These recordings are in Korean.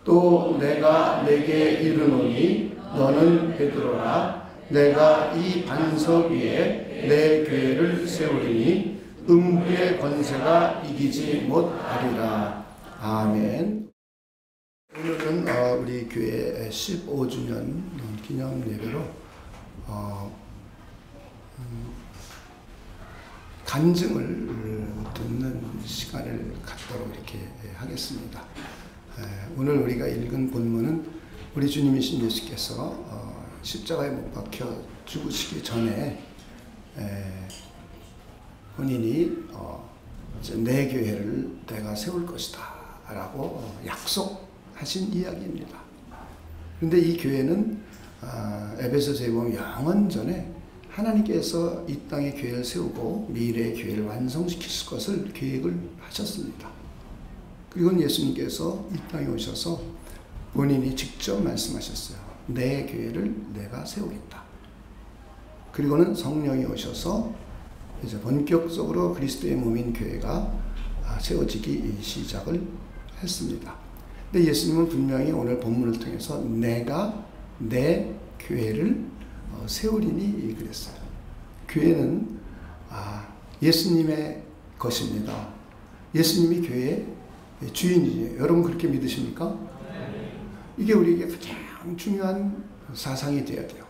또 내가 내게 이르노니 너는 베드로라. 내가 이 반석 위에 내 교회를 세우리니 음부의 권세가 이기지 못하리라. 아멘. 오늘은 우리 교회 15주년 기념 예배로 간증을 듣는 시간을 갖도록 이렇게 하겠습니다. 오늘 우리가 읽은 본문은 우리 주님이신 예수께서 십자가에 못 박혀 죽으시기 전에 본인이 이제 내 교회를 내가 세울 것이다 라고 약속하신 이야기입니다. 그런데 이 교회는 에베소서에 보면 영원전에 하나님께서 이 땅에 교회를 세우고 미래의 교회를 완성시키실 것을 계획을 하셨습니다. 그리고 예수님께서 이 땅에 오셔서 본인이 직접 말씀하셨어요. 내 교회를 내가 세우겠다. 그리고는 성령이 오셔서 이제 본격적으로 그리스도의 몸인 교회가 세워지기 시작을 했습니다. 근데 예수님은 분명히 오늘 본문을 통해서 내가 내 교회를 세우리니 그랬어요. 교회는 예수님의 것입니다. 예수님이 교회의 주인이에요. 여러분 그렇게 믿으십니까? 이게 우리에게 가장 중요한 사상이 되어야 돼요.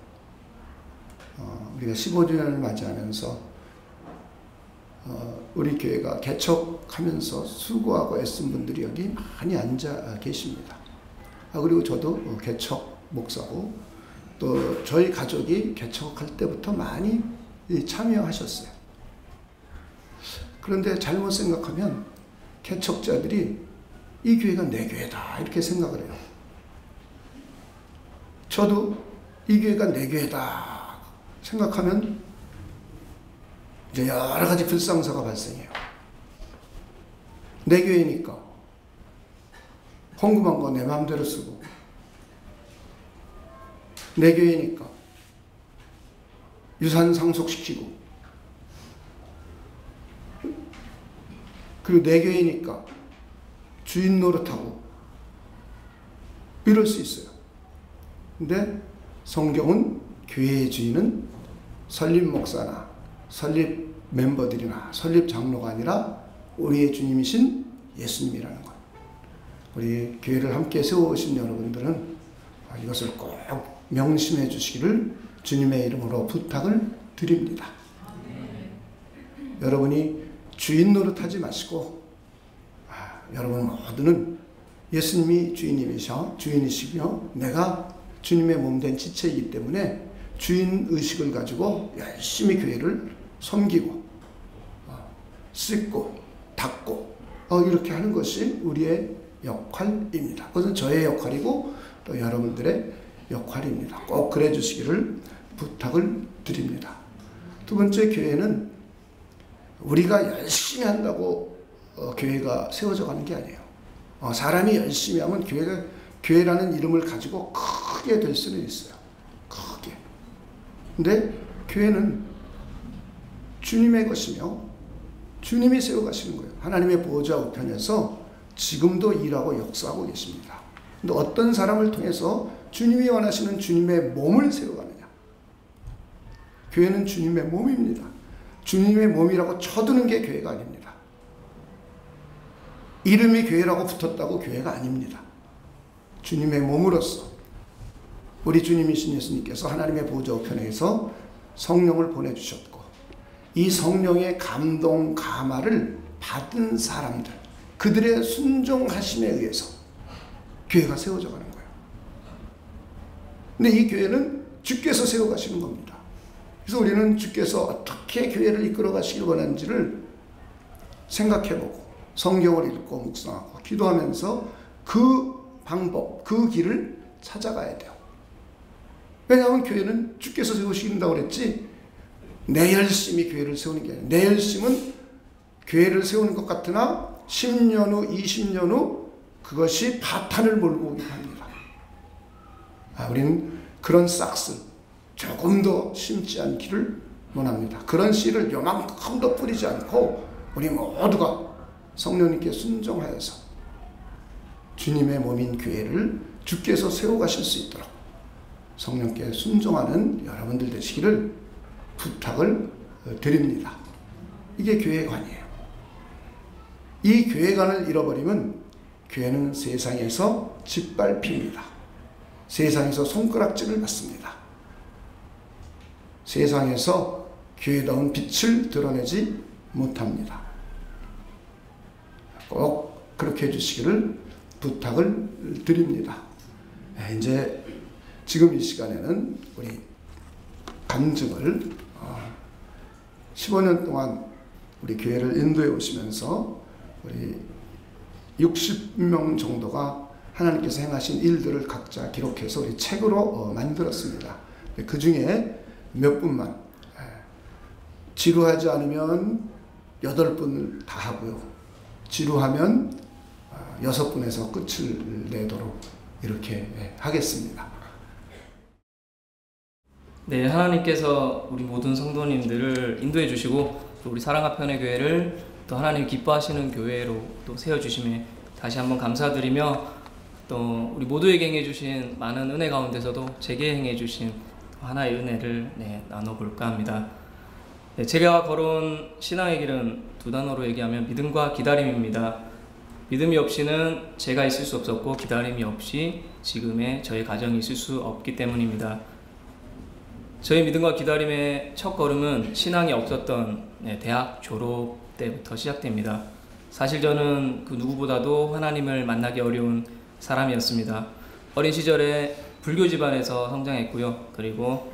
우리가 15주년을 맞이하면서 우리 교회가 개척하면서 수고하고 애쓴 분들이 여기 많이 앉아 계십니다. 그리고 저도 개척 목사고 또 저희 가족이 개척할 때부터 많이 참여하셨어요. 그런데 잘못 생각하면 개척자들이 이 교회가 내 교회다 이렇게 생각을 해요. 저도 이 교회가 내 교회다 생각하면 이제 여러 가지 불상사가 발생해요. 내 교회니까 헌금한 거 내 마음대로 쓰고, 내 교회니까 유산 상속시키고, 그리고 내 교회니까 주인 노릇하고 이럴 수 있어요. 근데 성경은 교회의 주인은 설립 목사나 설립 멤버들이나 설립 장로가 아니라 우리의 주님이신 예수님이라는 것. 우리 교회를 함께 세워오신 여러분들은 이것을 꼭 명심해 주시기를 주님의 이름으로 부탁을 드립니다. 여러분이 주인 노릇하지 마시고 여러분 모두는 예수님이 주인이시며 내가 주님의 몸된 지체이기 때문에 주인의식을 가지고 열심히 교회를 섬기고 씻고 닦고 이렇게 하는 것이 우리의 역할입니다. 그것은 저의 역할이고 또 여러분들의 역할입니다. 꼭 그래 주시기를 부탁을 드립니다. 두 번째, 교회는 우리가 열심히 한다고 교회가 세워져 가는 게 아니에요. 사람이 열심히 하면 교회라는 이름을 가지고 크게 될 수는 있어요. 크게. 근데 교회는 주님의 것이며 주님이 세워가시는 거예요. 하나님의 보호자 우편에서 지금도 일하고 역사하고 계십니다. 근데 어떤 사람을 통해서 주님이 원하시는 주님의 몸을 세워가느냐. 교회는 주님의 몸입니다. 주님의 몸이라고 쳐두는 게 교회가 아닙니다. 이름이 교회라고 붙었다고 교회가 아닙니다. 주님의 몸으로서 우리 주님이신 예수님께서 하나님의 보호자 우편에서 성령을 보내주셨고 이 성령의 감동 감화를 받은 사람들, 그들의 순종하심에 의해서 교회가 세워져 가는 거예요. 근데 이 교회는 주께서 세워가시는 겁니다. 그래서 우리는 주께서 어떻게 교회를 이끌어 가시길 원하는지를 생각해보고 성경을 읽고 묵상하고 기도하면서 그 방법, 그 길을 찾아가야 돼요. 왜냐하면 교회는 주께서 세우신다고 그랬지 내 열심히 교회를 세우는 게 아니에요. 내 열심은 교회를 세우는 것 같으나 10년 후, 20년 후 그것이 파탄을 몰고 오기도 합니다. 우리는 그런 싹스 조금 더 심지 않기를 원합니다. 그런 씨를 요만큼도 뿌리지 않고 우리 모두가 성령님께 순종하여서 주님의 몸인 교회를 주께서 세워가실 수 있도록 성령께 순종하는 여러분들 되시기를 부탁을 드립니다. 이게 교회관이에요. 이 교회관을 잃어버리면 교회는 세상에서 짓밟힙니다. 세상에서 손가락질을 받습니다. 세상에서 교회다운 빛을 드러내지 못합니다. 꼭 그렇게 해주시기를 부탁을 드립니다. 이제 지금 이 시간에는 우리 간증을 15년 동안 우리 교회를 인도해 오시면서 우리 60명 정도가 하나님께서 행하신 일들을 각자 기록해서 우리 책으로 만들었습니다. 그 중에 몇 분만 지루하지 않으면 8분을 다 하고요. 지루하면 6분에서 끝을 내도록 이렇게 하겠습니다. 네, 하나님께서 우리 모든 성도님들을 인도해 주시고 또 우리 사랑하편의 교회를 또 하나님 기뻐하시는 교회로 또 세워주심에 다시 한번 감사드리며 또 우리 모두에게 행해 주신 많은 은혜 가운데서도 제게 행해 주신 하나의 은혜를 나눠볼까 합니다. 네, 제가 걸어온 신앙의 길은 두 단어로 얘기하면 믿음과 기다림입니다. 믿음이 없이는 제가 있을 수 없었고 기다림이 없이 지금의 저의 가정이 있을 수 없기 때문입니다. 저희 믿음과 기다림의 첫 걸음은 신앙이 없었던 대학 졸업 때부터 시작됩니다. 사실 저는 그 누구보다도 하나님을 만나기 어려운 사람이었습니다. 어린 시절에 불교 집안에서 성장했고요. 그리고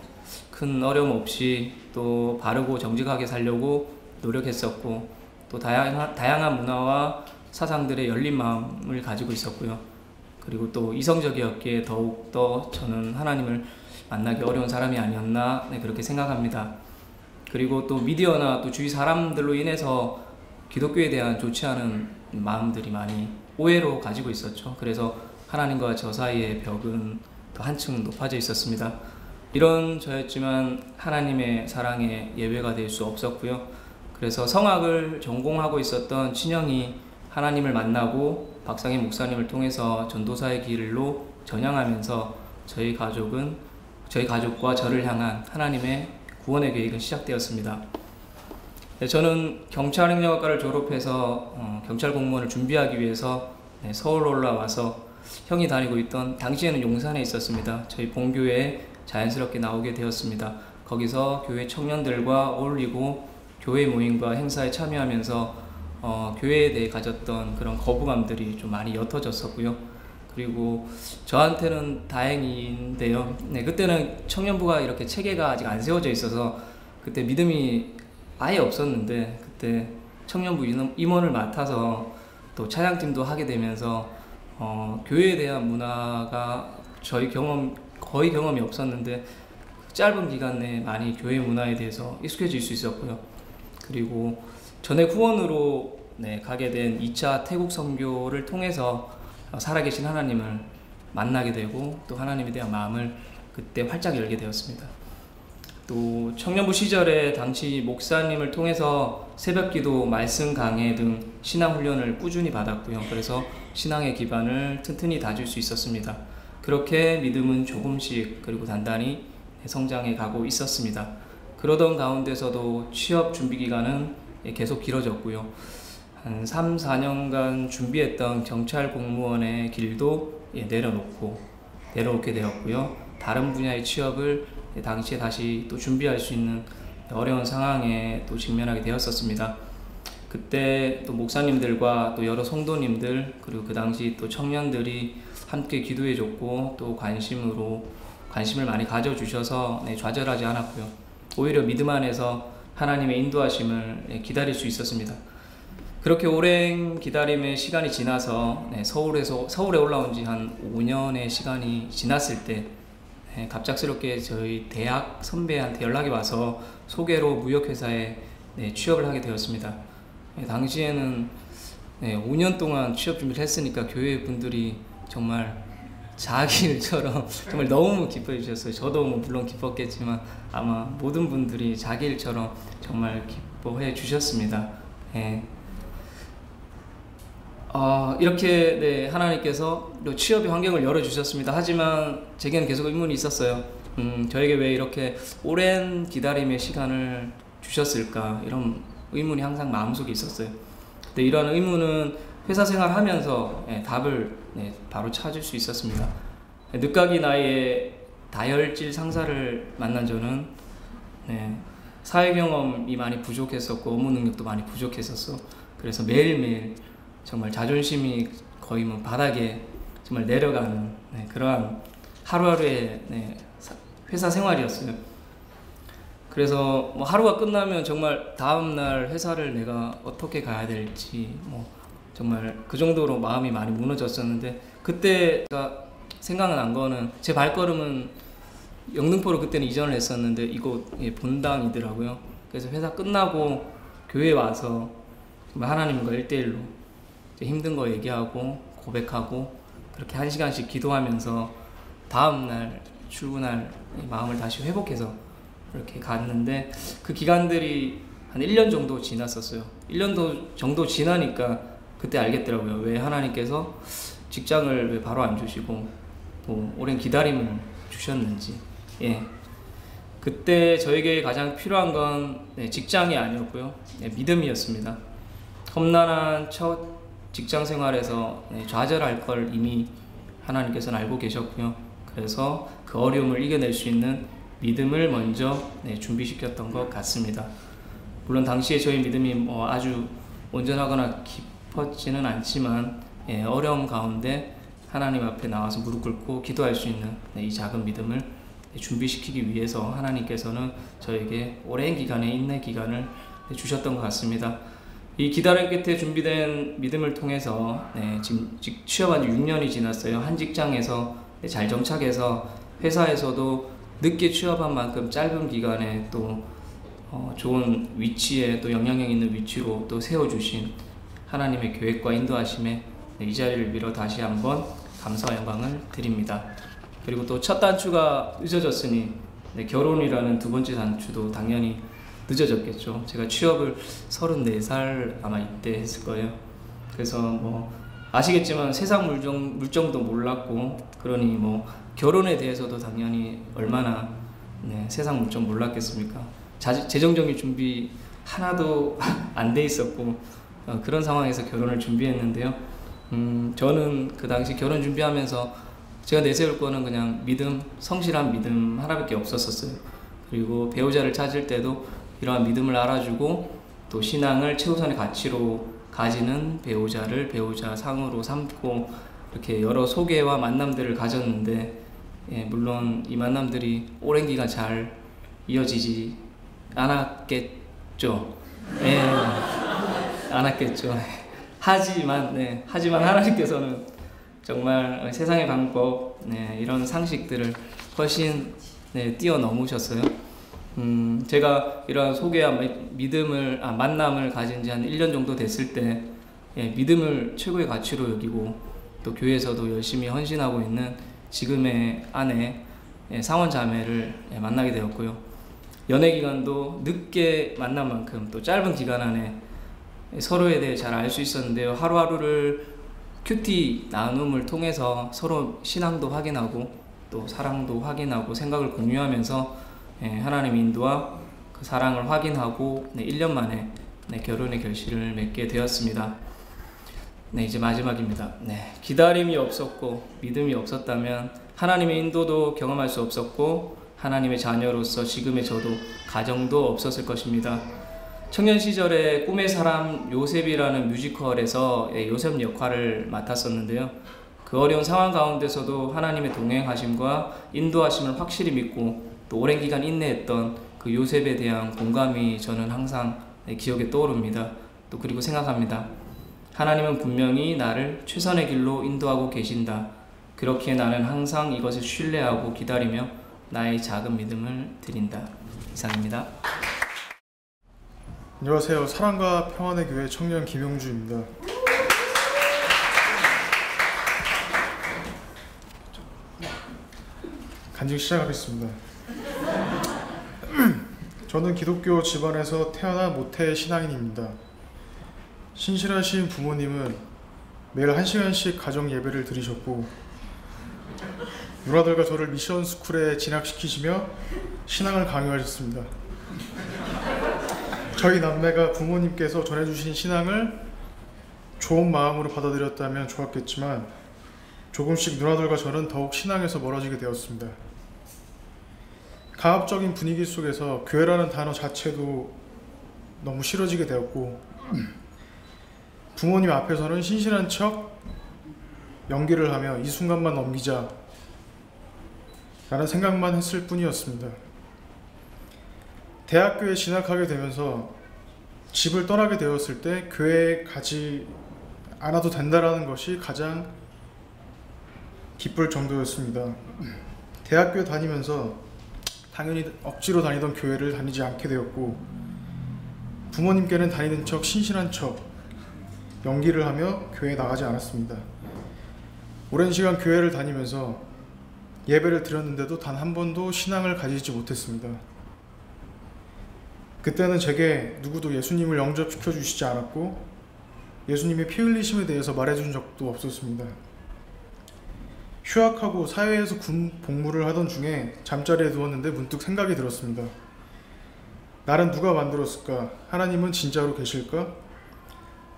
큰 어려움 없이 또 바르고 정직하게 살려고 노력했었고 또 다양한 문화와 사상들의 열린 마음을 가지고 있었고요. 그리고 또 이성적이었기에 더욱더 저는 하나님을 만나기 어려운 사람이 아니었나 그렇게 생각합니다. 그리고 또 미디어나 또 주위 사람들로 인해서 기독교에 대한 좋지 않은 마음들이 많이 오해로 가지고 있었죠. 그래서 하나님과 저 사이의 벽은 더 한층 높아져 있었습니다. 이런 저였지만 하나님의 사랑에 예외가 될 수 없었고요. 그래서 성악을 전공하고 있었던 친형이 하나님을 만나고 박상희 목사님을 통해서 전도사의 길로 전향하면서 저희 가족과 저를 향한 하나님의 구원의 계획은 시작되었습니다. 저는 경찰행정학과를 졸업해서 경찰 공무원을 준비하기 위해서 서울로 올라와서 형이 다니고 있던 당시에는 용산에 있었습니다. 저희 본교회에 자연스럽게 나오게 되었습니다. 거기서 교회 청년들과 어울리고 교회 모임과 행사에 참여하면서 교회에 대해 가졌던 그런 거부감들이 좀 많이 옅어졌었고요. 그리고 저한테는 다행인데요. 그때는 청년부가 이렇게 체계가 아직 안 세워져 있어서 그때 믿음이 아예 없었는데 그때 청년부 임원을 맡아서 또 찬양팀도 하게 되면서 교회에 대한 문화가 거의 경험이 없었는데 짧은 기간 내에 많이 교회 문화에 대해서 익숙해질 수 있었고요. 그리고 전액 후원으로 가게 된 2차 태국 선교를 통해서 살아계신 하나님을 만나게 되고 또 하나님에 대한 마음을 그때 활짝 열게 되었습니다. 또 청년부 시절에 당시 목사님을 통해서 새벽기도, 말씀 강해 등 신앙훈련을 꾸준히 받았고요. 그래서 신앙의 기반을 튼튼히 다질 수 있었습니다. 그렇게 믿음은 조금씩 그리고 단단히 성장해 가고 있었습니다. 그러던 가운데서도 취업 준비 기간은 계속 길어졌고요. 한 3, 4년간 준비했던 경찰 공무원의 길도 내려놓게 되었고요. 다른 분야의 취업을 당시에 다시 또 준비할 수 있는 어려운 상황에 또 직면하게 되었었습니다. 그때 또 목사님들과 또 여러 성도님들 그리고 그 당시 또 청년들이 함께 기도해줬고 또 관심을 많이 가져주셔서 좌절하지 않았고요. 오히려 믿음 안에서 하나님의 인도하심을 기다릴 수 있었습니다. 그렇게 오랜 기다림의 시간이 지나서 서울에 올라온 지 한 5년의 시간이 지났을 때 갑작스럽게 저희 대학 선배한테 연락이 와서 소개로 무역회사에 취업을 하게 되었습니다. 당시에는 5년 동안 취업 준비를 했으니까 교회 분들이 정말 자기 일처럼 정말 너무 기뻐해 주셨어요. 저도 물론 기뻤겠지만 아마 모든 분들이 자기 일처럼 정말 기뻐해 주셨습니다. 이렇게 네, 하나님께서 취업의 환경을 열어주셨습니다. 하지만 제게는 계속 의문이 있었어요. 저에게 왜 이렇게 오랜 기다림의 시간을 주셨을까, 이런 의문이 항상 마음속에 있었어요. 근데 이러한 의문은 회사 생활하면서 답을 바로 찾을 수 있었습니다. 늦가기 나이에 다혈질 상사를 만난 저는 사회 경험이 많이 부족했었고 업무 능력도 많이 부족했었어. 그래서 매일매일 정말 자존심이 거의 뭐 바닥에 정말 내려가는 그러한 하루하루의 회사 생활이었어요. 그래서 뭐 하루가 끝나면 정말 다음날 회사를 내가 어떻게 가야 될지 정말 그 정도로 마음이 많이 무너졌었는데, 그때 제가 생각난 거는 제 발걸음은 영등포로 그때는 이전을 했었는데 이곳 본당이더라고요. 그래서 회사 끝나고 교회에 와서 정말 하나님과 1대1로 힘든 거 얘기하고 고백하고 그렇게 1시간씩 기도하면서 다음날 출근할 마음을 다시 회복해서 그렇게 갔는데, 그 기간들이 한 1년 정도 지났었어요. 1년 정도 지나니까 그때 알겠더라고요. 왜 하나님께서 직장을 왜 바로 안 주시고 또 오랜 기다림을 주셨는지. 그때 저에게 가장 필요한 건 직장이 아니었고요, 믿음이었습니다. 험난한 첫 직장 생활에서 좌절할 걸 이미 하나님께서는 알고 계셨고요. 그래서 그 어려움을 이겨낼 수 있는 믿음을 먼저 준비시켰던 것 같습니다. 물론 당시에 저희 믿음이 아주 온전하거나 깊었지는 않지만 어려움 가운데 하나님 앞에 나와서 무릎 꿇고 기도할 수 있는 이 작은 믿음을 준비시키기 위해서 하나님께서는 저에게 오랜 기간의 인내 기간을 주셨던 것 같습니다. 이 기다림 끝에 준비된 믿음을 통해서 지금 취업한 지 6년이 지났어요. 한 직장에서 잘 정착해서 회사에서도 늦게 취업한 만큼 짧은 기간에 또 좋은 위치에 또 영향력 있는 위치로 또 세워주신 하나님의 계획과 인도하심에 이 자리를 빌어 다시 한번 감사와 영광을 드립니다. 그리고 또 첫 단추가 늦어졌으니 결혼이라는 두 번째 단추도 당연히 늦어졌겠죠. 제가 취업을 34살 아마 이때 했을 거예요. 그래서 아시겠지만 세상 물정도 몰랐고, 그러니 결혼에 대해서도 당연히 얼마나 세상 물정 몰랐겠습니까. 재정적인 준비 하나도 안 돼 있었고 그런 상황에서 결혼을 준비했는데요. 저는 그 당시 결혼 준비하면서 제가 내세울 거는 그냥 믿음, 성실한 믿음 하나밖에 없었어요. 그리고 배우자를 찾을 때도 이러한 믿음을 알아주고 또 신앙을 최우선의 가치로 가지는 배우자를 배우자 상으로 삼고 이렇게 여러 소개와 만남들을 가졌는데, 물론 이 만남들이 오랜 기간 잘 이어지지 않았겠죠. 않았겠죠. 하지만 하나님께서는 정말 세상의 방법, 이런 상식들을 훨씬 뛰어넘으셨어요. 제가 이런 소개와 만남을 가진 지 한 1년 정도 됐을 때 믿음을 최고의 가치로 여기고 또 교회에서도 열심히 헌신하고 있는 지금의 아내 상원 자매를 만나게 되었고요. 연애 기간도 늦게 만난 만큼 또 짧은 기간 안에 서로에 대해 잘 알 수 있었는데요. 하루하루를 큐티 나눔을 통해서 서로 신앙도 확인하고 또 사랑도 확인하고 생각을 공유하면서 하나님의 인도와 그 사랑을 확인하고 1년 만에 결혼의 결실을 맺게 되었습니다. 이제 마지막입니다. 기다림이 없었고 믿음이 없었다면 하나님의 인도도 경험할 수 없었고 하나님의 자녀로서 지금의 저도 가정도 없었을 것입니다. 청년 시절에 꿈의 사람 요셉이라는 뮤지컬에서 요셉 역할을 맡았었는데요. 그 어려운 상황 가운데서도 하나님의 동행하심과 인도하심을 확실히 믿고 또 오랜 기간 인내했던 그 요셉에 대한 공감이 저는 항상 기억에 떠오릅니다. 또 그리고 생각합니다. 하나님은 분명히 나를 최선의 길로 인도하고 계신다. 그렇기에 나는 항상 이것을 신뢰하고 기다리며 나의 작은 믿음을 드린다. 이상입니다. 안녕하세요. 사랑과 평안의 교회 청년 김용주입니다. 간증 시작하겠습니다. 저는 기독교 집안에서 태어난 모태 신앙인입니다. 신실하신 부모님은 매일 1시간씩 가정 예배를 드리셨고 누나들과 저를 미션 스쿨에 진학시키시며 신앙을 강요하셨습니다. 저희 남매가 부모님께서 전해주신 신앙을 좋은 마음으로 받아들였다면 좋았겠지만 조금씩 누나들과 저는 더욱 신앙에서 멀어지게 되었습니다. 강압적인 분위기 속에서 교회라는 단어 자체도 너무 싫어지게 되었고 부모님 앞에서는 신실한 척 연기를 하며 이 순간만 넘기자 라는 생각만 했을 뿐이었습니다. 대학교에 진학하게 되면서 집을 떠나게 되었을 때 교회에 가지 않아도 된다라는 것이 가장 기쁠 정도였습니다. 대학교 다니면서 당연히 억지로 다니던 교회를 다니지 않게 되었고 부모님께는 다니는 척 신실한 척 연기를 하며 교회에 나가지 않았습니다. 오랜 시간 교회를 다니면서 예배를 드렸는데도 단 한 번도 신앙을 가지지 못했습니다. 그때는 제게 누구도 예수님을 영접시켜 주시지 않았고 예수님의 피 흘리심에 대해서 말해준 적도 없었습니다. 휴학하고 사회에서 군 복무를 하던 중에 잠자리에 누웠는데 문득 생각이 들었습니다. 나는 누가 만들었을까? 하나님은 진짜로 계실까?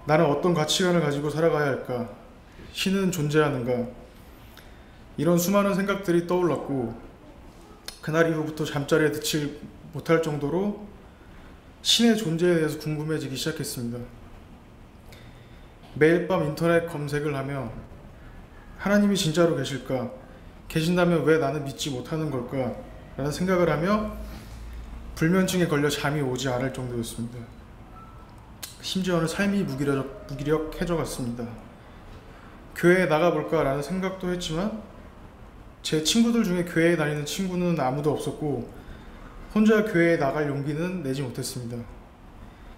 나는 어떤 가치관을 가지고 살아가야 할까? 신은 존재하는가? 이런 수많은 생각들이 떠올랐고 그날 이후부터 잠자리에 들지 못할 정도로 신의 존재에 대해서 궁금해지기 시작했습니다. 매일 밤 인터넷 검색을 하며 하나님이 진짜로 계실까? 계신다면 왜 나는 믿지 못하는 걸까? 라는 생각을 하며 불면증에 걸려 잠이 오지 않을 정도였습니다. 심지어는 삶이 무기력해져 갔습니다. 교회에 나가볼까? 라는 생각도 했지만 제 친구들 중에 교회에 다니는 친구는 아무도 없었고 혼자 교회에 나갈 용기는 내지 못했습니다.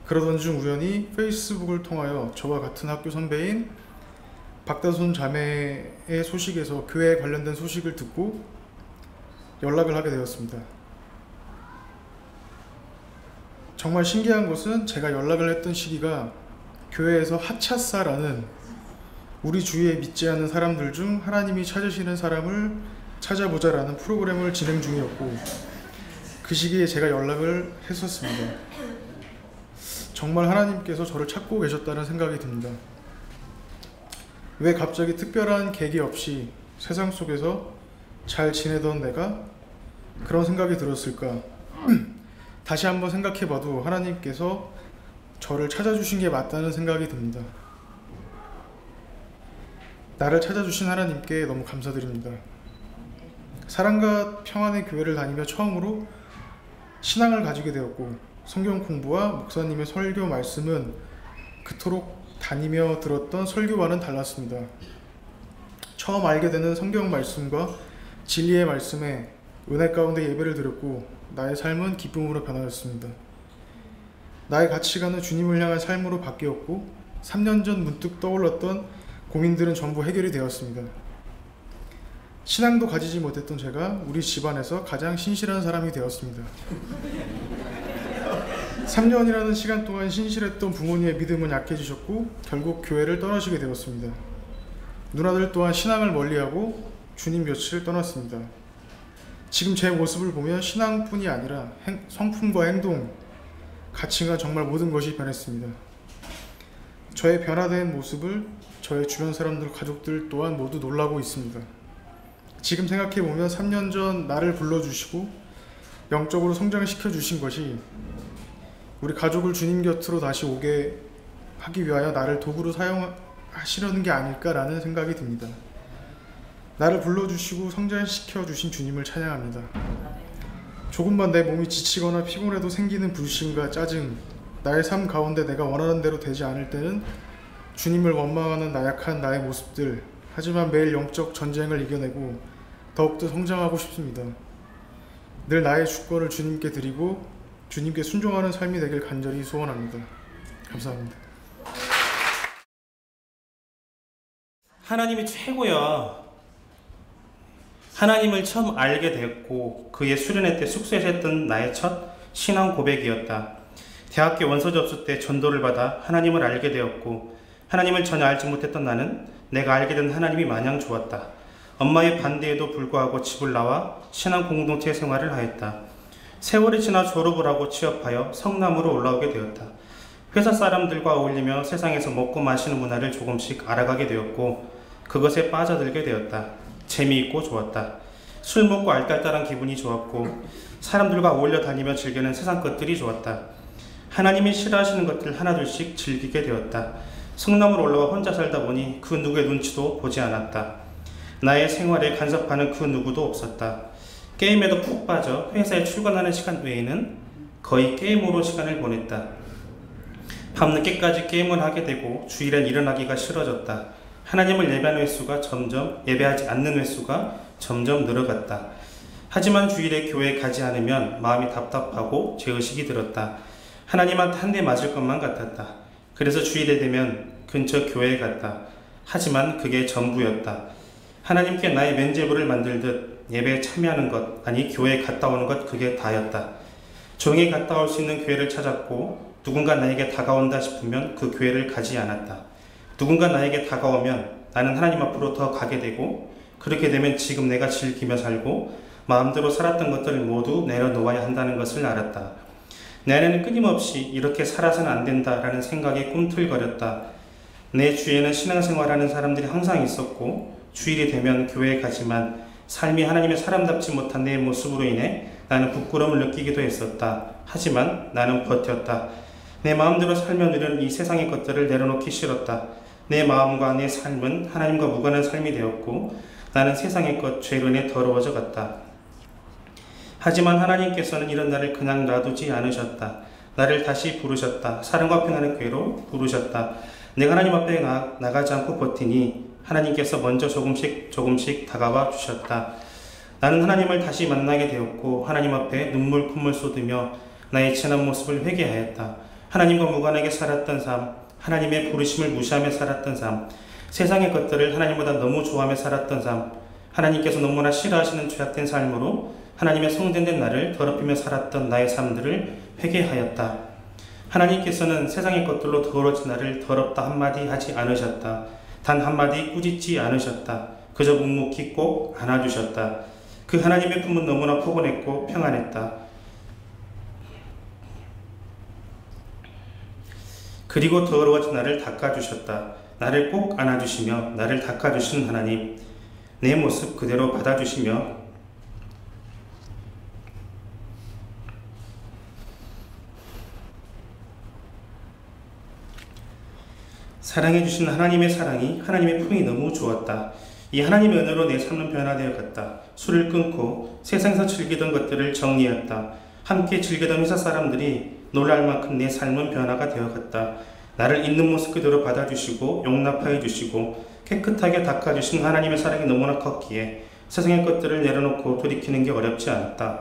그러던 중 우연히 페이스북을 통하여 저와 같은 학교 선배인 박다솜 자매의 소식에서 교회에 관련된 소식을 듣고 연락을 하게 되었습니다. 정말 신기한 것은 제가 연락을 했던 시기가 교회에서 하차사라는 우리 주위에 믿지 않는 사람들 중 하나님이 찾으시는 사람을 찾아보자라는 프로그램을 진행 중이었고 그 시기에 제가 연락을 했었습니다. 정말 하나님께서 저를 찾고 계셨다는 생각이 듭니다. 왜 갑자기 특별한 계기 없이 세상 속에서 잘 지내던 내가 그런 생각이 들었을까? 다시 한번 생각해봐도 하나님께서 저를 찾아주신 게 맞다는 생각이 듭니다. 나를 찾아주신 하나님께 너무 감사드립니다. 사랑과 평안의 교회를 다니며 처음으로 신앙을 가지게 되었고 성경 공부와 목사님의 설교 말씀은 그토록 다니며 들었던 설교와는 달랐습니다. 처음 알게 되는 성경 말씀과 진리의 말씀에 은혜 가운데 예배를 드렸고 나의 삶은 기쁨으로 변화였습니다. 나의 가치관은 주님을 향한 삶으로 바뀌었고 3년 전 문득 떠올랐던 고민들은 전부 해결이 되었습니다. 신앙도 가지지 못했던 제가 우리 집안에서 가장 신실한 사람이 되었습니다. 3년이라는 시간 동안 신실했던 부모님의 믿음은 약해지셨고 결국 교회를 떠나시게 되었습니다. 누나들 또한 신앙을 멀리하고 주님 곁을 떠났습니다. 지금 제 모습을 보면 신앙뿐이 아니라 성품과 행동, 가치관 정말 모든 것이 변했습니다. 저의 변화된 모습을 저의 주변 사람들, 가족들 또한 모두 놀라고 있습니다. 지금 생각해보면 3년 전 나를 불러주시고 영적으로 성장시켜 주신 것이 우리 가족을 주님 곁으로 다시 오게 하기 위하여 나를 도구로 사용하시려는 게 아닐까라는 생각이 듭니다. 나를 불러주시고 성장시켜 주신 주님을 찬양합니다. 조금만 내 몸이 지치거나 피곤해도 생기는 불신과 짜증, 나의 삶 가운데 내가 원하는 대로 되지 않을 때는 주님을 원망하는 나약한 나의 모습들, 하지만 매일 영적 전쟁을 이겨내고 더욱더 성장하고 싶습니다. 늘 나의 주권을 주님께 드리고 주님께 순종하는 삶이 되길 간절히 소원합니다. 감사합니다. 하나님이 최고야. 하나님을 처음 알게 됐고 그의 수련회 때 숙소에서 했던 나의 첫 신앙 고백이었다. 대학교 원서 접수 때 전도를 받아 하나님을 알게 되었고 하나님을 전혀 알지 못했던 나는 내가 알게 된 하나님이 마냥 좋았다. 엄마의 반대에도 불구하고 집을 나와 신앙 공동체 생활을 하였다. 세월이 지나 졸업을 하고 취업하여 성남으로 올라오게 되었다. 회사 사람들과 어울리며 세상에서 먹고 마시는 문화를 조금씩 알아가게 되었고 그것에 빠져들게 되었다. 재미있고 좋았다. 술 먹고 알딸딸한 기분이 좋았고 사람들과 어울려 다니며 즐기는 세상 것들이 좋았다. 하나님이 싫어하시는 것들 하나둘씩 즐기게 되었다. 성남으로 올라와 혼자 살다 보니 그 누구의 눈치도 보지 않았다. 나의 생활에 간섭하는 그 누구도 없었다. 게임에도 푹 빠져 회사에 출근하는 시간 외에는 거의 게임으로 시간을 보냈다. 밤늦게까지 게임을 하게 되고 주일엔 일어나기가 싫어졌다. 하나님을 예배하는 횟수가 예배하지 않는 횟수가 점점 늘어갔다. 하지만 주일에 교회에 가지 않으면 마음이 답답하고 죄의식이 들었다. 하나님한테 한 대 맞을 것만 같았다. 그래서 주일에 되면 근처 교회에 갔다. 하지만 그게 전부였다. 하나님께 나의 면죄부를 만들듯 예배에 참여하는 것, 아니 교회에 갔다 오는 것, 그게 다였다. 조용히 갔다 올 수 있는 교회를 찾았고 누군가 나에게 다가온다 싶으면 그 교회를 가지 않았다. 누군가 나에게 다가오면 나는 하나님 앞으로 더 가게 되고 그렇게 되면 지금 내가 즐기며 살고 마음대로 살았던 것들을 모두 내려놓아야 한다는 것을 알았다. 내 안에는 끊임없이 이렇게 살아서는 안 된다라는 생각이 꿈틀거렸다. 내 주위에는 신앙생활하는 사람들이 항상 있었고 주일이 되면 교회에 가지만 삶이 하나님의 사람답지 못한 내 모습으로 인해 나는 부끄러움을 느끼기도 했었다. 하지만 나는 버텼다. 내 마음대로 살며 누리는 이 세상의 것들을 내려놓기 싫었다. 내 마음과 내 삶은 하나님과 무관한 삶이 되었고 나는 세상의 것, 죄로 인해 더러워져 갔다. 하지만 하나님께서는 이런 나를 그냥 놔두지 않으셨다. 나를 다시 부르셨다. 사랑과 평안의 교회로 부르셨다. 내가 하나님 앞에 나가지 않고 버티니 하나님께서 먼저 조금씩 다가와 주셨다. 나는 하나님을 다시 만나게 되었고 하나님 앞에 눈물 콧물 쏟으며 나의 지난 모습을 회개하였다. 하나님과 무관하게 살았던 삶, 하나님의 부르심을 무시하며 살았던 삶, 세상의 것들을 하나님보다 너무 좋아하며 살았던 삶, 하나님께서 너무나 싫어하시는 죄악된 삶으로 하나님의 성전된 나를 더럽히며 살았던 나의 삶들을 회개하였다. 하나님께서는 세상의 것들로 더러워진 나를 더럽다 한마디 하지 않으셨다. 단 한마디 꾸짖지 않으셨다. 그저 묵묵히 꼭 안아주셨다. 그 하나님의 품은 너무나 포근했고 평안했다. 그리고 더러워진 나를 닦아주셨다. 나를 꼭 안아주시며 나를 닦아주신 하나님, 내 모습 그대로 받아주시며 사랑해주신 하나님의 사랑이, 하나님의 품이 너무 좋았다. 이 하나님의 은혜로 내 삶은 변화되어 갔다. 술을 끊고 세상에서 즐기던 것들을 정리했다. 함께 즐기던 회사 사람들이 놀랄 만큼 내 삶은 변화가 되어 갔다. 나를 있는 모습 그대로 받아주시고 용납하여 주시고 깨끗하게 닦아주신 하나님의 사랑이 너무나 컸기에 세상의 것들을 내려놓고 돌이키는 게 어렵지 않았다.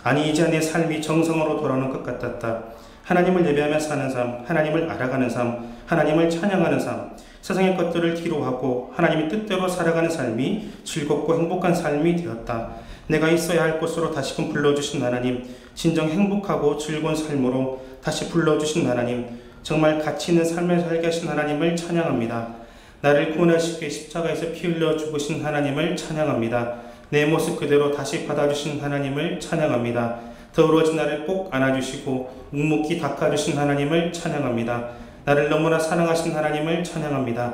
아니 이제 내 삶이 정성으로 돌아오는 것 같았다. 하나님을 예배하며 사는 삶, 하나님을 알아가는 삶, 하나님을 찬양하는 삶, 세상의 것들을 뒤로하고 하나님의 뜻대로 살아가는 삶이 즐겁고 행복한 삶이 되었다. 내가 있어야 할 곳으로 다시금 불러주신 하나님, 진정 행복하고 즐거운 삶으로 다시 불러주신 하나님, 정말 가치 있는 삶을 살게 하신 하나님을 찬양합니다. 나를 구원하시기 위해 십자가에서 피 흘려 죽으신 하나님을 찬양합니다. 내 모습 그대로 다시 받아주신 하나님을 찬양합니다. 더러워진 나를 꼭 안아주시고 묵묵히 닦아주신 하나님을 찬양합니다. 나를 너무나 사랑하신 하나님을 찬양합니다.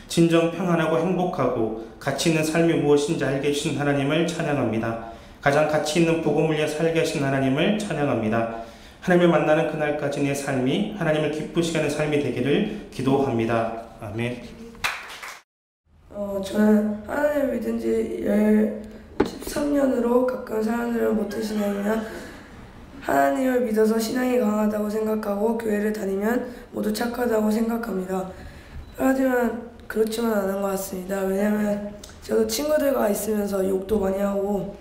진정 평안하고 행복하고 가치 있는 삶이 무엇인지 알게 해주신 하나님을 찬양합니다. 가장 가치 있는 복음을 위해 살게 하신 하나님을 찬양합니다. 하나님을 만나는 그날까지 내 삶이 하나님을 기쁘시게 하는 삶이 되기를 기도합니다. 아멘. 저는 하나님을 믿은 지 13년으로 가끔 사람들은 모태신앙이나 하나님을 믿어서 신앙이 강하다고 생각하고 교회를 다니면 모두 착하다고 생각합니다. 하지만 그렇지만 않은 것 같습니다. 왜냐면 저도 친구들과 있으면서 욕도 많이 하고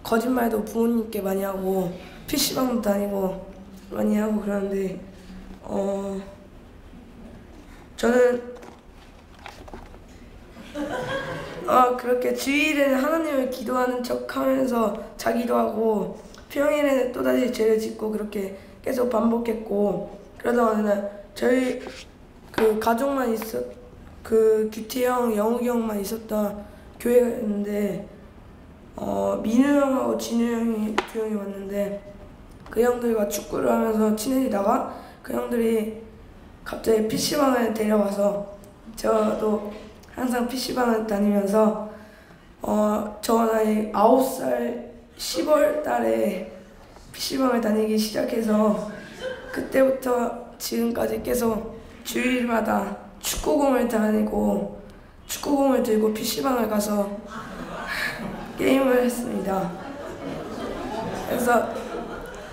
거짓말도 부모님께 많이 하고 PC방도 다니고 많이 하고 그러는데 저는 그렇게 주일에는 하나님을 기도하는 척 하면서 자기도 하고 평일에는 또다시 죄를 짓고 그렇게 계속 반복했고, 그러다 어느 날 저희 그 가족만 그 규태형, 영욱이 형만 있었던 교회가 있는데 민우 형하고 진우 형이 두 형이 왔는데 그 형들과 축구를 하면서 친해지다가 그 형들이 갑자기 PC방을 데려와서 저도 항상 PC방을 다니면서 저 나이 9살 10월 달에 PC방을 다니기 시작해서 그때부터 지금까지 계속 주일마다 축구공을 다니고 축구공을 들고 PC방을 가서 게임을 했습니다. 그래서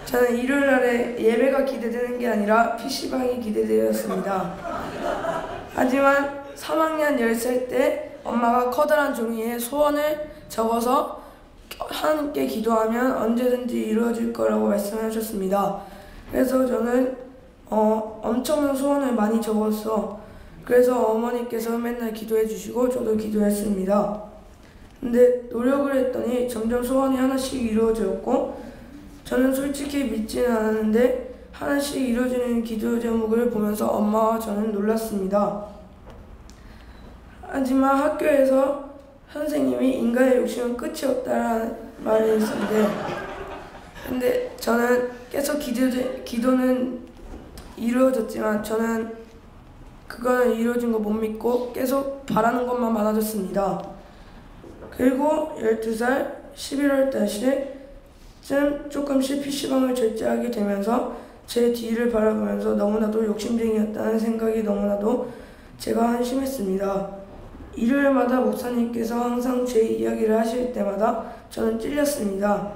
저는 일요일 날에 예배가 기대되는 게 아니라 PC방이 기대되었습니다. 하지만 3학년 10살 때 엄마가 커다란 종이에 소원을 적어서 하나님께 기도하면 언제든지 이루어질 거라고 말씀하셨습니다. 그래서 저는 엄청난 소원을 많이 적었어. 그래서 어머니께서 맨날 기도해 주시고 저도 기도했습니다. 근데 노력을 했더니 점점 소원이 하나씩 이루어졌고 저는 솔직히 믿지는 않았는데 하나씩 이루어지는 기도 제목을 보면서 엄마와 저는 놀랐습니다. 하지만 학교에서 선생님이 인간의 욕심은 끝이 없다라는 말을 했는데 근데 저는 계속 기도는 이루어졌지만 저는 그거는 이루어진 거 못 믿고 계속 바라는 것만 많아졌습니다. 그리고 12살 11월 달쯤 조금씩 PC방을 절제하게 되면서 제 뒤를 바라보면서 너무나도 욕심쟁이였다는 생각이 너무나도 제가 한심했습니다. 일요일마다 목사님께서 항상 제 이야기를 하실 때마다 저는 찔렸습니다.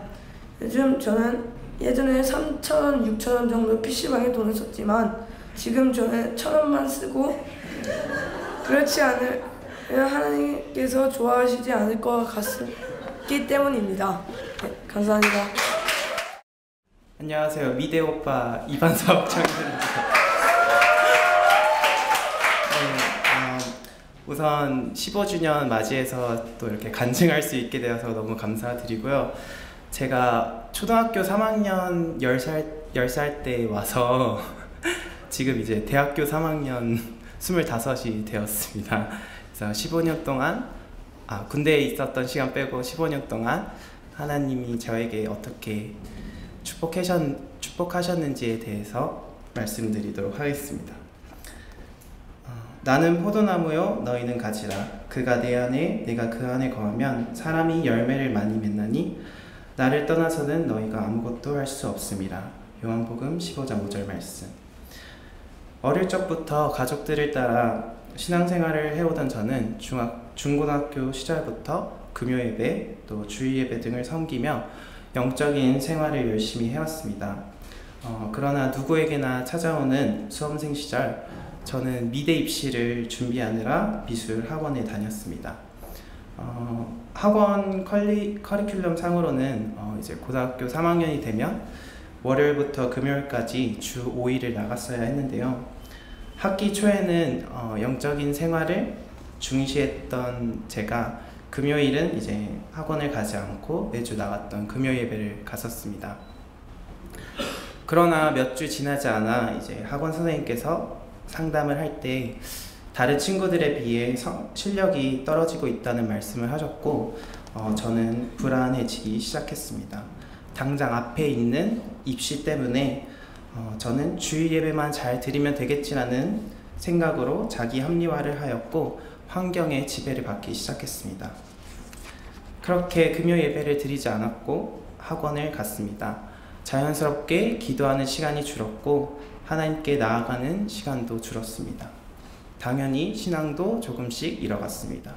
요즘 저는 예전에 3,000원, 6,000원 정도 PC방에 돈을 썼지만 지금 저는 1,000원만 쓰고 그렇지 않으면 하나님께서 좋아하시지 않을 것 같기 때문입니다. 네, 감사합니다. 안녕하세요. 미대 오빠 2반 사업장입니다. 우선 15주년 맞이해서 또 이렇게 간증할 수 있게 되어서 너무 감사드리고요. 제가 초등학교 3학년 10살 때 와서 지금 이제 대학교 3학년 25이 되었습니다. 그래서 15년 동안 군대에 있었던 시간 빼고 15년 동안 하나님이 저에게 어떻게 축복하셨는지에 대해서 말씀드리도록 하겠습니다. 나는 포도나무요 너희는 가지라. 그가 내 안에 내가 그 안에 거하면 사람이 열매를 많이 맺나니 나를 떠나서는 너희가 아무것도 할 수 없음이라. 요한복음 15장 5절 말씀. 어릴 적부터 가족들을 따라 신앙생활을 해오던 저는 중고등학교 시절부터 금요예배 또 주일예배 등을 섬기며 영적인 생활을 열심히 해왔습니다. 그러나 누구에게나 찾아오는 수험생 시절 저는 미대 입시를 준비하느라 미술 학원에 다녔습니다. 학원 커리큘럼 상으로는 이제 고등학교 3학년이 되면 월요일부터 금요일까지 주 5일을 나갔어야 했는데요. 학기 초에는 영적인 생활을 중시했던 제가 금요일은 이제 학원을 가지 않고 매주 나갔던 금요 예배를 갔었습니다. 그러나 몇 주 지나지 않아 이제 학원 선생님께서 상담을 할 때 다른 친구들에 비해 실력이 떨어지고 있다는 말씀을 하셨고 저는 불안해지기 시작했습니다. 당장 앞에 있는 입시 때문에 저는 주일 예배만 잘 드리면 되겠지라는 생각으로 자기 합리화를 하였고 환경의 지배를 받기 시작했습니다. 그렇게 금요 예배를 드리지 않았고 학원을 갔습니다. 자연스럽게 기도하는 시간이 줄었고 하나님께 나아가는 시간도 줄었습니다. 당연히 신앙도 조금씩 잃어갔습니다.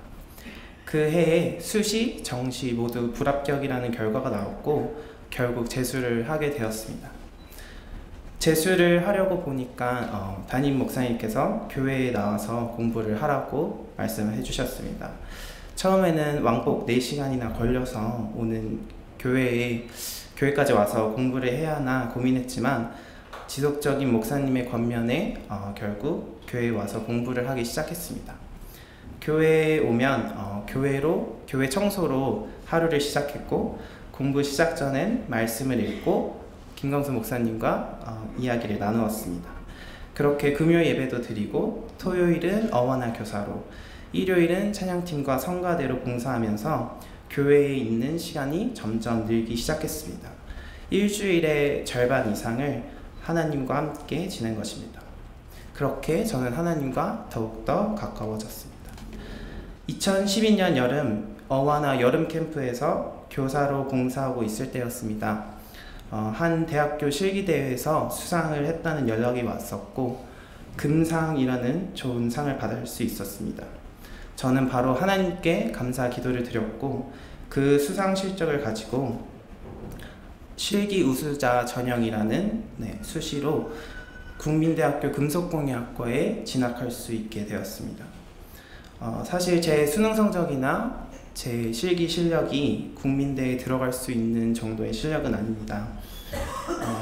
그 해에 수시, 정시 모두 불합격이라는 결과가 나왔고 결국 재수를 하게 되었습니다. 재수를 하려고 보니까 담임 목사님께서 교회에 나와서 공부를 하라고 말씀을 해주셨습니다. 처음에는 왕복 4시간이나 걸려서 오는 교회까지 와서 공부를 해야 하나 고민했지만 지속적인 목사님의 권면에 결국 교회에 와서 공부를 하기 시작했습니다. 교회에 오면 교회 청소로 하루를 시작했고 공부 시작 전엔 말씀을 읽고 김광수 목사님과 이야기를 나누었습니다. 그렇게 금요일 예배도 드리고 토요일은 어원화 교사로, 일요일은 찬양팀과 성가대로 봉사하면서 교회에 있는 시간이 점점 늘기 시작했습니다. 일주일의 절반 이상을 하나님과 함께 지낸 것입니다. 그렇게 저는 하나님과 더욱더 가까워졌습니다. 2012년 여름 어원화 여름 캠프에서 교사로 봉사하고 있을 때였습니다. 한 대학교 실기대회에서 수상을 했다는 연락이 왔었고 금상이라는 좋은 상을 받을 수 있었습니다. 저는 바로 하나님께 감사 기도를 드렸고 그 수상 실적을 가지고 실기 우수자 전형이라는 수시로 국민대학교 금속공예학과에 진학할 수 있게 되었습니다. 사실 제 수능 성적이나 제 실기 실력이 국민대에 들어갈 수 있는 정도의 실력은 아닙니다.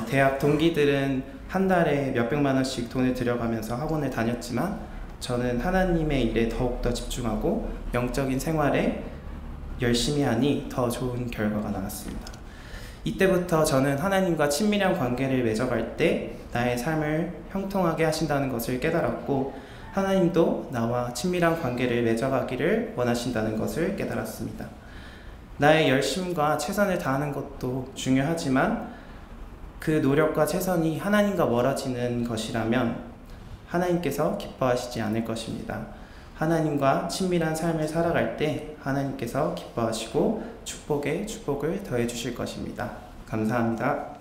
대학 동기들은 한 달에 몇백만 원씩 돈을 들여가면서 학원을 다녔지만 저는 하나님의 일에 더욱더 집중하고 영적인 생활에 열심히 하니 더 좋은 결과가 나왔습니다. 이때부터 저는 하나님과 친밀한 관계를 맺어갈 때 나의 삶을 형통하게 하신다는 것을 깨달았고 하나님도 나와 친밀한 관계를 맺어가기를 원하신다는 것을 깨달았습니다. 나의 열심과 최선을 다하는 것도 중요하지만 그 노력과 최선이 하나님과 멀어지는 것이라면 하나님께서 기뻐하시지 않을 것입니다. 하나님과 친밀한 삶을 살아갈 때 하나님께서 기뻐하시고 축복에 축복을 더해 주실 것입니다. 감사합니다.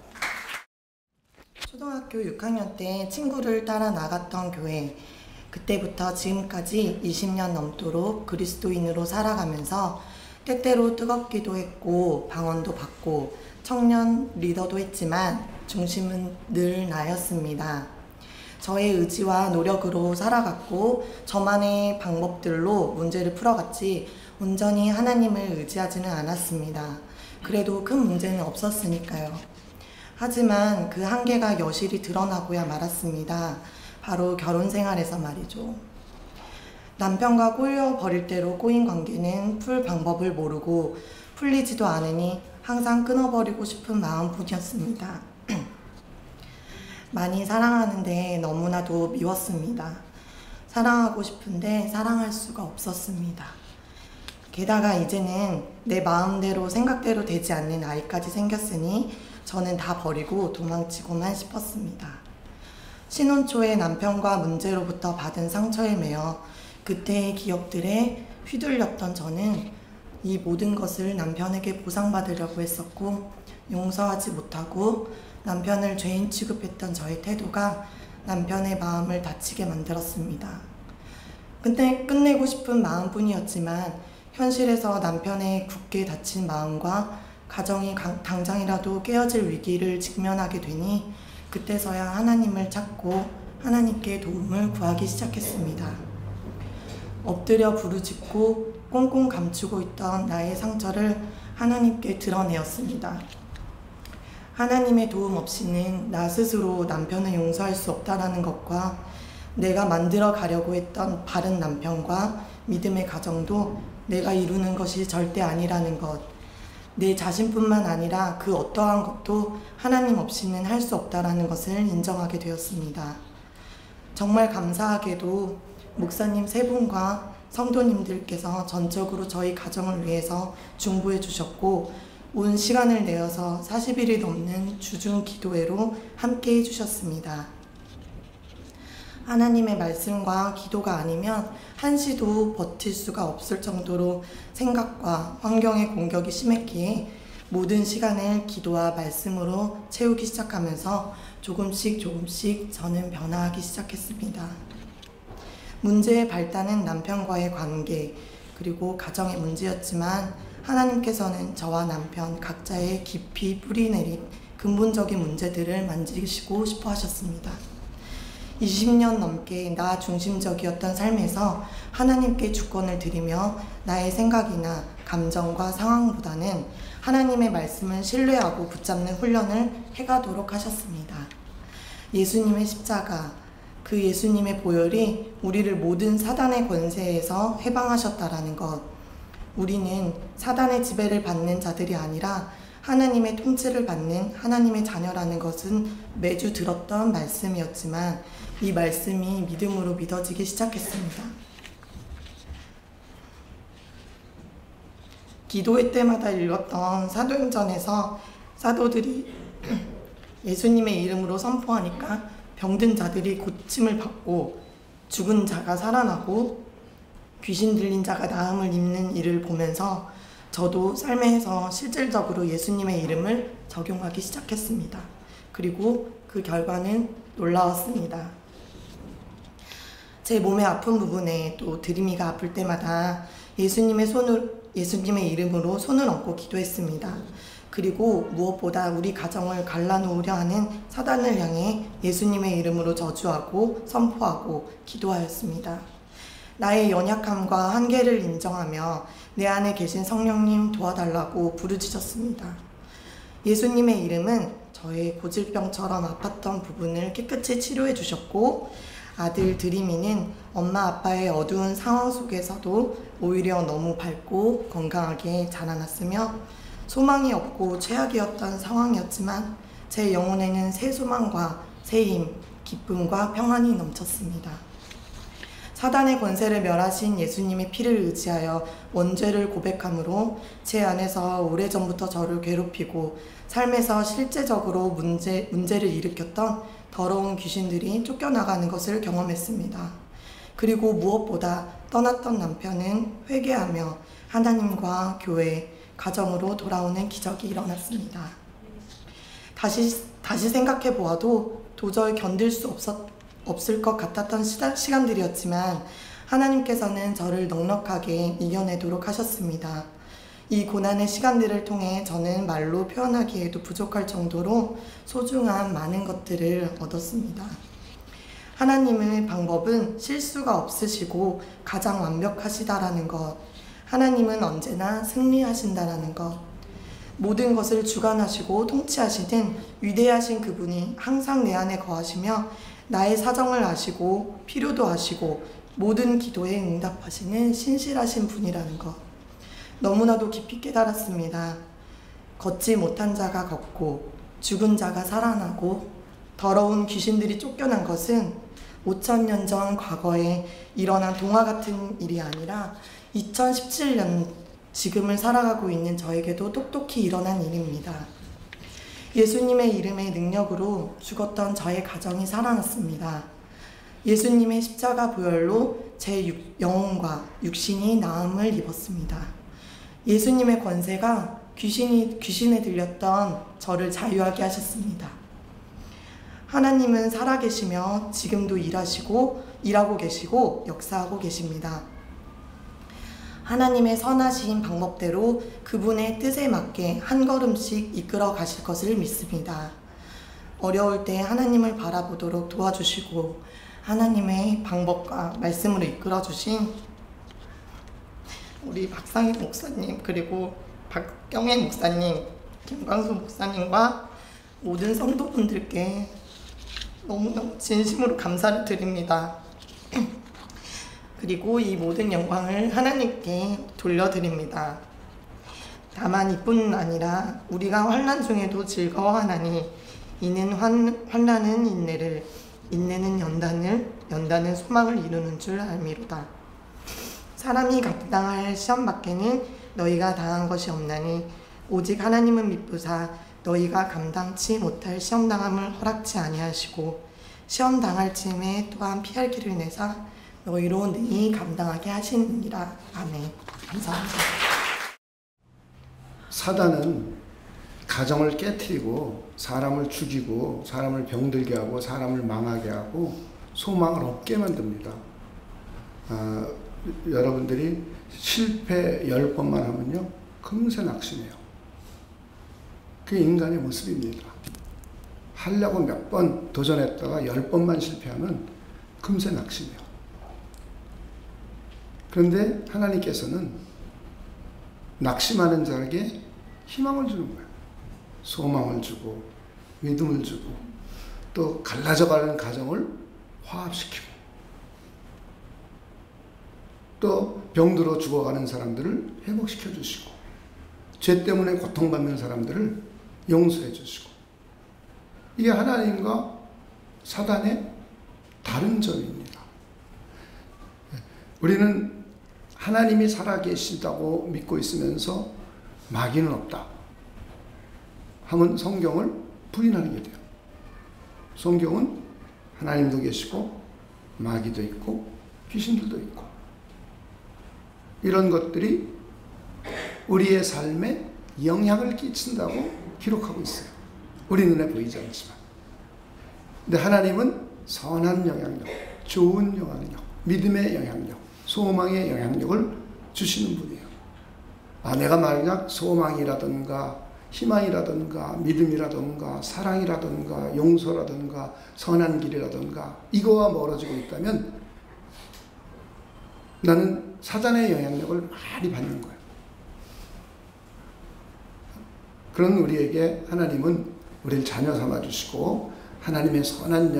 초등학교 6학년 때 친구를 따라 나갔던 교회, 그때부터 지금까지 20년 넘도록 그리스도인으로 살아가면서 때때로 뜨겁기도 했고 방언도 받고 청년 리더도 했지만 중심은 늘 나였습니다. 저의 의지와 노력으로 살아갔고 저만의 방법들로 문제를 풀어갔지 온전히 하나님을 의지하지는 않았습니다. 그래도 큰 문제는 없었으니까요. 하지만 그 한계가 여실히 드러나고야 말았습니다. 바로 결혼 생활에서 말이죠. 남편과 꼬여버릴 대로 꼬인 관계는 풀 방법을 모르고 풀리지도 않으니 항상 끊어버리고 싶은 마음뿐이었습니다. 많이 사랑하는데 너무나도 미웠습니다. 사랑하고 싶은데 사랑할 수가 없었습니다. 게다가 이제는 내 마음대로 생각대로 되지 않는 아이까지 생겼으니 저는 다 버리고 도망치고만 싶었습니다. 신혼 초에 남편과 문제로부터 받은 상처에 매여 그때의 기억들에 휘둘렸던 저는 이 모든 것을 남편에게 보상받으려고 했었고 용서하지 못하고 남편을 죄인 취급했던 저의 태도가 남편의 마음을 다치게 만들었습니다. 근데 끝내고 싶은 마음뿐이었지만 현실에서 남편의 굳게 닫힌 마음과 가정이 당장이라도 깨어질 위기를 직면하게 되니 그때서야 하나님을 찾고 하나님께 도움을 구하기 시작했습니다. 엎드려 부르짖고 꽁꽁 감추고 있던 나의 상처를 하나님께 드러내었습니다. 하나님의 도움 없이는 나 스스로 남편을 용서할 수 없다라는 것과 내가 만들어 가려고 했던 바른 남편과 믿음의 가정도 내가 이루는 것이 절대 아니라는 것, 내 자신뿐만 아니라 그 어떠한 것도 하나님 없이는 할 수 없다라는 것을 인정하게 되었습니다. 정말 감사하게도 목사님 세 분과 성도님들께서 전적으로 저희 가정을 위해서 중보해 주셨고 온 시간을 내어서 40일이 넘는 주중 기도회로 함께 해주셨습니다. 하나님의 말씀과 기도가 아니면 한시도 버틸 수가 없을 정도로 생각과 환경의 공격이 심했기에 모든 시간을 기도와 말씀으로 채우기 시작하면서 조금씩 저는 변화하기 시작했습니다. 문제의 발단은 남편과의 관계 그리고 가정의 문제였지만 하나님께서는 저와 남편 각자의 깊이 뿌리내린 근본적인 문제들을 만지시고 싶어 하셨습니다. 20년 넘게 나 중심적이었던 삶에서 하나님께 주권을 드리며 나의 생각이나 감정과 상황보다는 하나님의 말씀을 신뢰하고 붙잡는 훈련을 해가도록 하셨습니다. 예수님의 십자가, 그 예수님의 보혈이 우리를 모든 사단의 권세에서 해방하셨다라는 것, 우리는 사단의 지배를 받는 자들이 아니라 하나님의 통치를 받는 하나님의 자녀라는 것은 매주 들었던 말씀이었지만 이 말씀이 믿음으로 믿어지기 시작했습니다. 기도회 때마다 읽었던 사도행전에서 사도들이 예수님의 이름으로 선포하니까 병든 자들이 고침을 받고 죽은 자가 살아나고 귀신 들린 자가 나음을 입는 일을 보면서 저도 삶에서 실질적으로 예수님의 이름을 적용하기 시작했습니다. 그리고 그 결과는 놀라웠습니다. 제 몸의 아픈 부분에 또 드림이가 아플 때마다 예수님의 이름으로 손을 얹고 기도했습니다. 그리고 무엇보다 우리 가정을 갈라놓으려 하는 사단을 향해 예수님의 이름으로 저주하고 선포하고 기도하였습니다. 나의 연약함과 한계를 인정하며 내 안에 계신 성령님 도와달라고 부르짖었습니다. 예수님의 이름은 저의 고질병처럼 아팠던 부분을 깨끗이 치료해 주셨고 아들 드림이는 엄마 아빠의 어두운 상황 속에서도 오히려 너무 밝고 건강하게 자라났으며 소망이 없고 최악이었던 상황이었지만 제 영혼에는 새 소망과 새 힘, 기쁨과 평안이 넘쳤습니다. 사단의 권세를 멸하신 예수님의 피를 의지하여 원죄를 고백함으로 제 안에서 오래전부터 저를 괴롭히고 삶에서 실제적으로 문제를 일으켰던 더러운 귀신들이 쫓겨나가는 것을 경험했습니다. 그리고 무엇보다 떠났던 남편은 회개하며 하나님과 교회, 가정으로 돌아오는 기적이 일어났습니다. 다시 생각해 보아도 도저히 견딜 수 없을 것 같았던 시간들이었지만 하나님께서는 저를 넉넉하게 이겨내도록 하셨습니다. 이 고난의 시간들을 통해 저는 말로 표현하기에도 부족할 정도로 소중한 많은 것들을 얻었습니다. 하나님의 방법은 실수가 없으시고 가장 완벽하시다라는 것, 하나님은 언제나 승리하신다라는 것, 모든 것을 주관하시고 통치하시는 위대하신 그분이 항상 내 안에 거하시며 나의 사정을 아시고 필요도 아시고 모든 기도에 응답하시는 신실하신 분이라는 것, 너무나도 깊이 깨달았습니다. 걷지 못한 자가 걷고 죽은 자가 살아나고 더러운 귀신들이 쫓겨난 것은 5,000년 전 과거에 일어난 동화 같은 일이 아니라 2017년 지금을 살아가고 있는 저에게도 똑똑히 일어난 일입니다. 예수님의 이름의 능력으로 죽었던 저의 가정이 살아났습니다. 예수님의 십자가 보혈로 제 영혼과 육신이 나음을 입었습니다. 예수님의 권세가 귀신에 들렸던 저를 자유하게 하셨습니다. 하나님은 살아계시며 지금도 일하고 계시고 역사하고 계십니다. 하나님의 선하신 방법대로 그분의 뜻에 맞게 한 걸음씩 이끌어 가실 것을 믿습니다. 어려울 때 하나님을 바라보도록 도와주시고 하나님의 방법과 말씀으로 이끌어 주신 우리 박상희 목사님, 그리고 박경혜 목사님, 김광수 목사님과 모든 성도분들께 너무너무 진심으로 감사를 드립니다. 그리고 이 모든 영광을 하나님께 돌려드립니다. 다만 이뿐 아니라 우리가 환난 중에도 즐거워하나니 이는 환난은 인내를, 인내는 연단을, 연단은 소망을 이루는 줄 알미로다. 사람이 감당할 시험 밖에는 너희가 당한 것이 없나니 오직 하나님은 미쁘사 너희가 감당치 못할 시험당함을 허락치 아니하시고 시험당할 즈음에 또한 피할 길을 내사 너희로 능히 감당하게 하시느니라. 아멘. 감사합니다. 사단은 가정을 깨트리고 사람을 죽이고 사람을 병들게 하고 사람을 망하게 하고 소망을 없게 만듭니다. 여러분들이 실패 10번만 하면요 금세 낙심해요. 그게 인간의 모습입니다. 하려고 몇 번 도전했다가 10번만 실패하면 금세 낙심해요. 그런데 하나님께서는 낙심하는 자에게 희망을 주는 거예요. 소망을 주고 믿음을 주고 또 갈라져가는 가정을 화합시키고 또 병들어 죽어가는 사람들을 회복시켜 주시고 죄 때문에 고통받는 사람들을 용서해 주시고, 이게 하나님과 사단의 다른 점입니다. 우리는 하나님이 살아계시다고 믿고 있으면서 마귀는 없다 하면 성경을 부인하는 게 돼요. 성경은 하나님도 계시고 마귀도 있고 귀신들도 있고, 이런 것들이 우리의 삶에 영향을 끼친다고 기록하고 있어요. 우리 눈에 보이지 않지만. 근데 하나님은 선한 영향력, 좋은 영향력, 믿음의 영향력, 소망의 영향력을 주시는 분이에요. 내가 만약 소망이라든가 희망이라든가 믿음이라든가 사랑이라든가 용서라든가 선한 길이라든가 이거와 멀어지고 있다면 나는 사단의 영향력을 많이 받는 거예요. 그런 우리에게 하나님은 우리를 자녀 삼아 주시고 하나님의 선한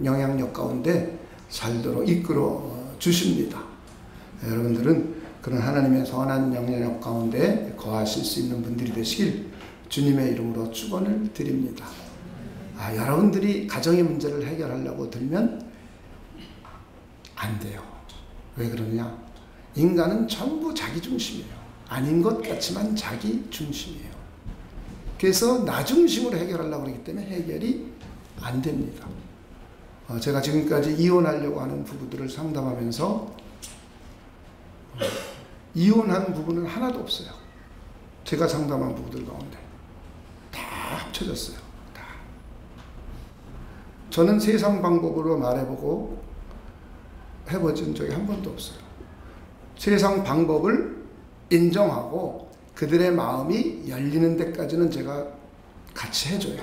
영향력 가운데 살도록 이끌어 주십니다. 여러분들은 그런 하나님의 선한 영향력 가운데 거하실 수 있는 분들이 되시길 주님의 이름으로 축원을 드립니다. 여러분들이 가정의 문제를 해결하려고 들면 안 돼요. 왜 그러냐? 인간은 전부 자기 중심이에요. 아닌 것 같지만 자기 중심이에요. 그래서 나 중심으로 해결하려고 그러기 때문에 해결이 안 됩니다. 제가 지금까지 이혼하려고 하는 부부들을 상담하면서 이혼한 부부는 하나도 없어요. 제가 상담한 부부들 가운데 다 합쳐졌어요. 다. 저는 세상 방법으로 말해보고 해보진 적이 한 번도 없어요. 세상 방법을 인정하고 그들의 마음이 열리는 데까지는 제가 같이 해줘요.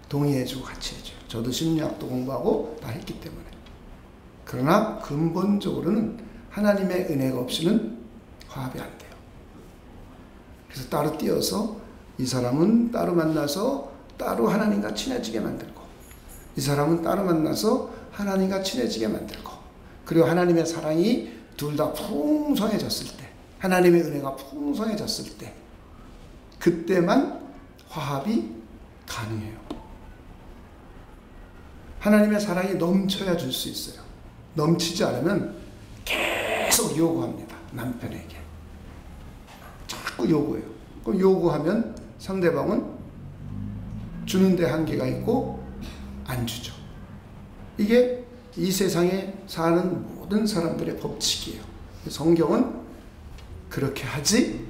동의해주고 같이 해줘요. 저도 심리학도 공부하고 다 했기 때문에. 그러나 근본적으로는 하나님의 은혜가 없이는 화합이 안 돼요. 그래서 따로 띄어서 이 사람은 따로 만나서 따로 하나님과 친해지게 만들고, 이 사람은 따로 만나서 하나님과 친해지게 만들고, 그리고 하나님의 사랑이 둘 다 풍성해졌을 때, 하나님의 은혜가 풍성해졌을 때, 그때만 화합이 가능해요. 하나님의 사랑이 넘쳐야 줄 수 있어요. 넘치지 않으면 계속 요구합니다. 남편에게. 자꾸 요구해요. 그럼 요구하면 상대방은 주는데 한계가 있고 안 주죠. 이게 이 세상에 사는 모든 사람들의 법칙이에요. 성경은 그렇게 하지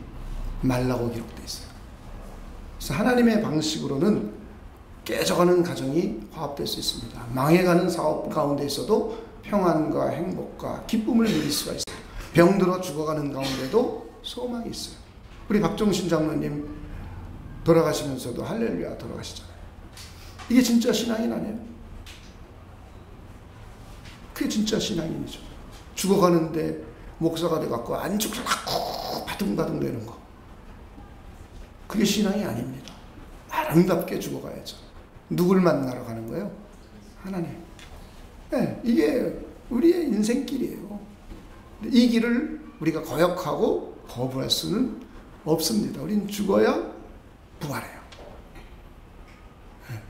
말라고 기록되어 있어요. 그래서 하나님의 방식으로는 깨져가는 가정이 화합될 수 있습니다. 망해가는 사업 가운데 있어도 평안과 행복과 기쁨을 누릴 수가 있어요. 병들어 죽어가는 가운데도 소망이 있어요. 우리 박종신 장로님 돌아가시면서도 할렐루야 돌아가시잖아요. 이게 진짜 신앙인 아니에요? 그게 진짜 신앙인이죠. 죽어가는데 목사가 돼갖고 안 죽고 바둥바둥 되는 거. 그게 신앙이 아닙니다. 아름답게 죽어가야죠. 누굴 만나러 가는 거예요? 하나님. 네, 이게 우리의 인생길이에요. 이 길을 우리가 거역하고 거부할 수는 없습니다. 우리는 죽어야 부활해요. 네.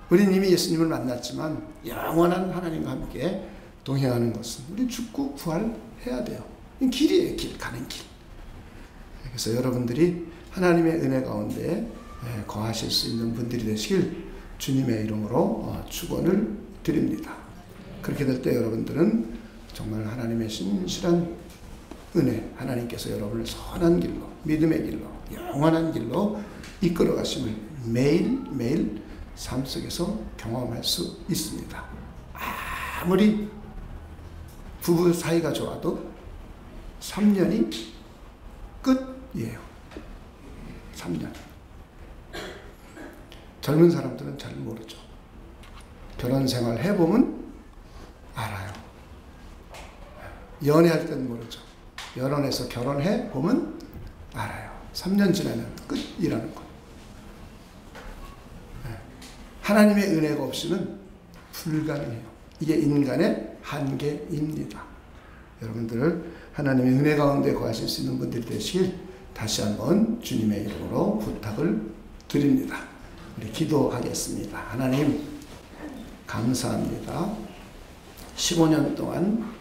우리는 이미 예수님을 만났지만 영원한 하나님과 함께 동행하는 것은 우리 죽고 부활해야 돼요. 길이에요. 길, 가는 길. 그래서 여러분들이 하나님의 은혜 가운데 거하실 수 있는 분들이 되시길 주님의 이름으로 축원을 드립니다. 그렇게 될 때 여러분들은 정말 하나님의 신실한 은혜, 하나님께서 여러분을 선한 길로, 믿음의 길로, 영원한 길로 이끌어 가심을 매일매일 삶 속에서 경험할 수 있습니다. 아무리 부부 사이가 좋아도 3년이 끝이에요. 3년. 젊은 사람들은 잘 모르죠. 결혼 생활 해보면 알아요. 연애할 땐 모르죠. 연애해서 결혼해 보면 알아요. 3년 지나면 끝이라는 거. 하나님의 은혜가 없이는 불가능해요. 이게 인간의 한계입니다. 여러분들 하나님의 은혜 가운데 거하실 수 있는 분들이 되시길 다시 한번 주님의 이름으로 부탁을 드립니다. 우리 기도하겠습니다. 하나님 감사합니다. 15년 동안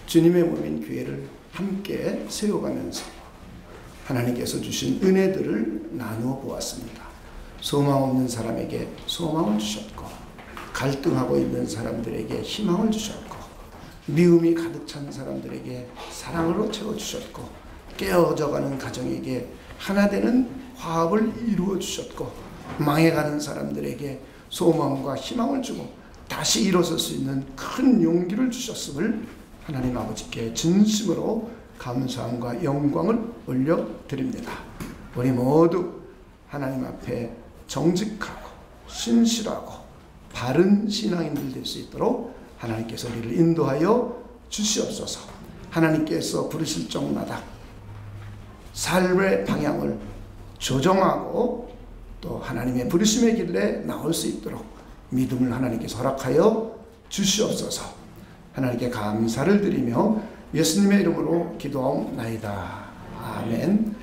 주님의 몸인 교회를 함께 세워가면서 하나님께서 주신 은혜들을 나누어 보았습니다. 소망 없는 사람에게 소망을 주셨고, 갈등하고 있는 사람들에게 희망을 주셨고, 미움이 가득 찬 사람들에게 사랑으로 채워주셨고, 깨어져가는 가정에게 하나 되는 화합을 이루어 주셨고, 망해가는 사람들에게 소망과 희망을 주고 다시 일어설 수 있는 큰 용기를 주셨음을 하나님 아버지께 진심으로 감사함과 영광을 올려드립니다. 우리 모두 하나님 앞에 정직하고 신실하고 바른 신앙인들 될 수 있도록 하나님께서 우리를 인도하여 주시옵소서. 하나님께서 부르실 적마다 삶의 방향을 조정하고 또 하나님의 부르심의 길에 나올 수 있도록 믿음을 하나님께서 허락하여 주시옵소서. 하나님께 감사를 드리며 예수님의 이름으로 기도하옵나이다. 아멘.